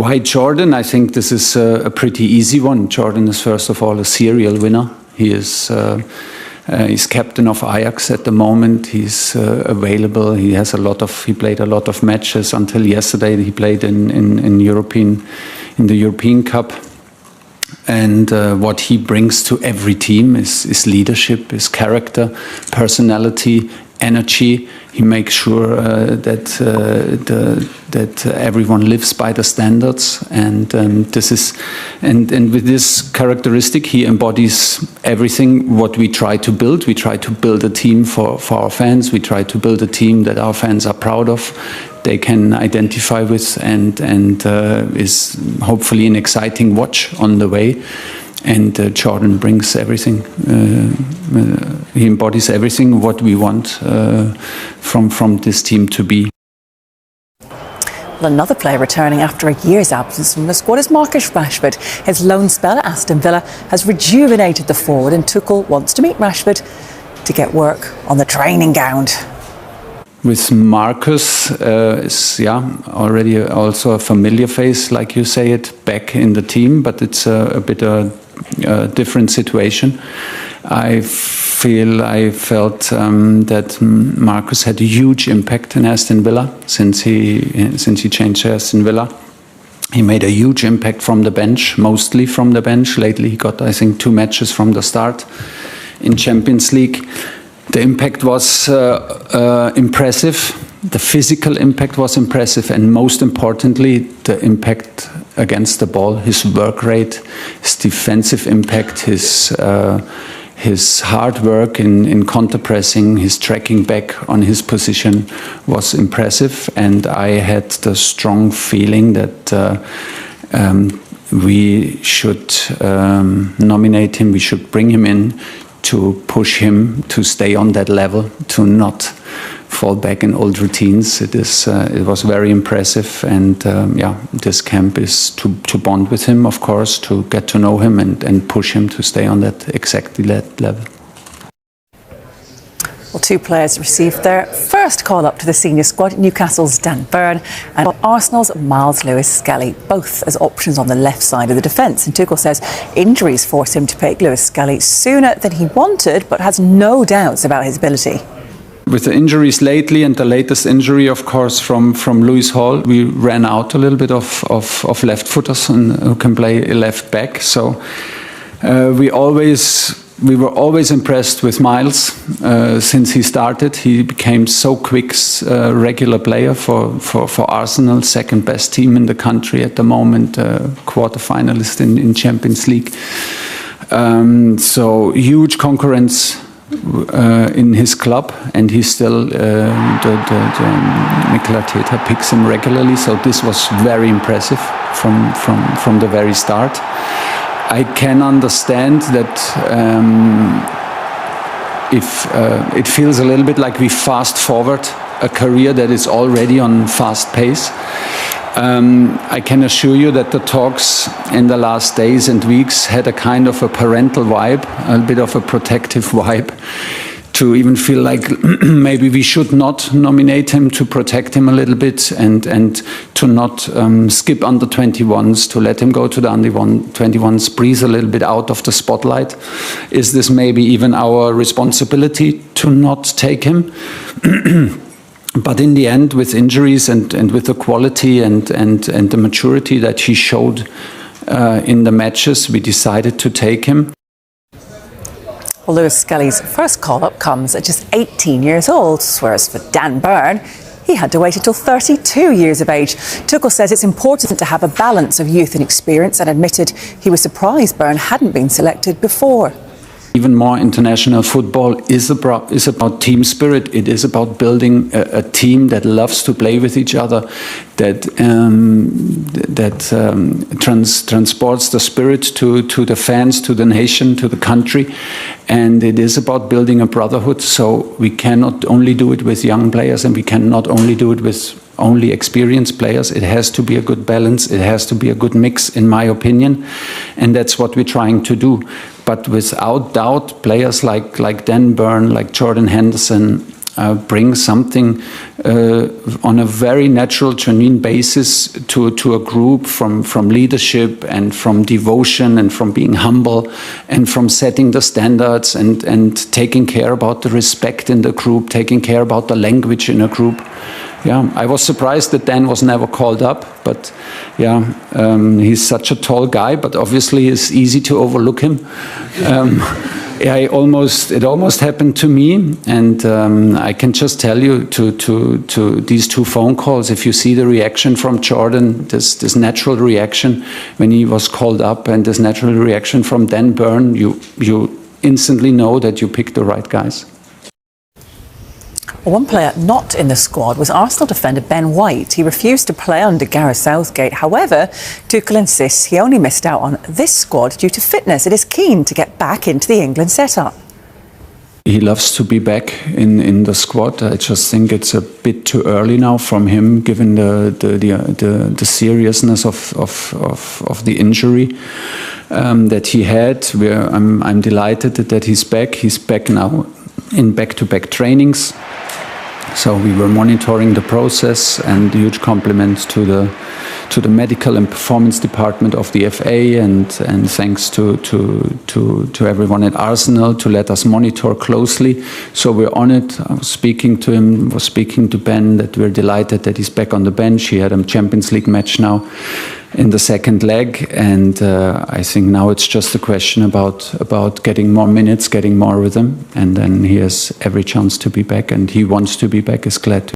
Why Jordan? I think this is a pretty easy one. Jordan is first of all a serial winner. He is he's captain of Ajax at the moment. He's available. He played a lot of matches until yesterday. He played in the European Cup. And what he brings to every team is leadership, is character, personality, energy. He makes sure that everyone lives by the standards, and with this characteristic, he embodies everything what we try to build. We try to build a team for our fans. We try to build a team that our fans are proud of, they can identify with, and is hopefully an exciting watch on the way. And Jordan brings everything. He embodies everything what we want from this team to be. Well, another player returning after a year's absence from the squad is Marcus Rashford. His loan spell at Aston Villa has rejuvenated the forward, and Tuchel wants to meet Rashford to get work on the training ground. With Marcus, is already also a familiar face, like you say it, back in the team, but it's a bit a different situation. I felt that Marcus had a huge impact in Aston Villa since he changed to Aston Villa. He made a huge impact from the bench, mostly from the bench. Lately, he got, I think, 2 matches from the start in Champions League. The impact was impressive. The physical impact was impressive, and most importantly, the impact against the ball, his work rate, his defensive impact, his hard work in counter pressing, his tracking back on his position was impressive. And I had the strong feeling that we should nominate him, we should bring him in to push him to stay on that level, to not fall back in old routines. It was very impressive, and this camp is to bond with him, of course, to get to know him and push him to stay on exactly that level. Well, 2 players received their first call-up to the senior squad, Newcastle's Dan Burn and Arsenal's Miles Lewis-Skelly, both as options on the left side of the defence. And Tuchel says injuries forced him to pick Lewis-Skelly sooner than he wanted, but has no doubts about his ability. With the injuries lately, and the latest injury, of course, from Lewis Hall, we ran out a little bit of left-footers who can play left back. So we were always impressed with Miles since he started. He became so quick, regular player for Arsenal, second best team in the country at the moment, quarter-finalist in Champions League. So huge concurrence in his club, and he's still Mikel Arteta picks him regularly. So this was very impressive from the very start. I can understand that if it feels a little bit like we fast forward a career that is already on fast pace. I can assure you that the talks in the last days and weeks had a kind of a parental vibe, a bit of a protective vibe, to even feel like maybe we should not nominate him, to protect him a little bit, and to not skip under 21s, to let him go to the under 21s, breathe a little bit out of the spotlight. Is this maybe even our responsibility to not take him? But in the end, with injuries and with the quality and the maturity that he showed in the matches, we decided to take him. Well, Lewis-Skelly's first call-up comes at just 18 years old, whereas for Dan Burn, he had to wait until 32 years of age. Tuchel says it's important to have a balance of youth and experience, and admitted he was surprised Burn hadn't been selected before. Even more, international football is about team spirit. It is about building a team that loves to play with each other, that transports the spirit to the fans, to the nation, to the country. And it is about building a brotherhood. So we cannot only do it with young players, and we cannot only do it with only experienced players. It has to be a good balance. It has to be a good mix, in my opinion. And that's what we're trying to do. But without doubt, players like Dan Burn, like Jordan Henderson, bring something on a very natural, genuine basis to a group from leadership and from devotion and from being humble and from setting the standards and taking care about the respect in the group, taking care about the language in a group. Yeah, I was surprised that Dan was never called up, but yeah, he's such a tall guy, but obviously it's easy to overlook him. Yeah, it almost happened to me, and I can just tell you to these two phone calls, if you see the reaction from Jordan, this natural reaction when he was called up, and this natural reaction from Dan Burn, you instantly know that you picked the right guys. One player not in the squad was Arsenal defender Ben White. He refused to play under Gareth Southgate. However, Tuchel insists he only missed out on this squad due to fitness and is keen to get back into the England setup. He loves to be back in the squad. I just think it's a bit too early now from him, given the seriousness of the injury that he had. I'm delighted that he's back. He's back now in back-to-back trainings. So we were monitoring the process, and huge compliments to the medical and performance department of the FA, and thanks to everyone at Arsenal to let us monitor closely. So we're on it. I was speaking to him, was speaking to Ben, that we're delighted that he's back on the bench. He had a Champions League match now in the second leg, and I think now it's just a question about getting more minutes, getting more rhythm, and then he has every chance to be back, and he wants to be back, is glad to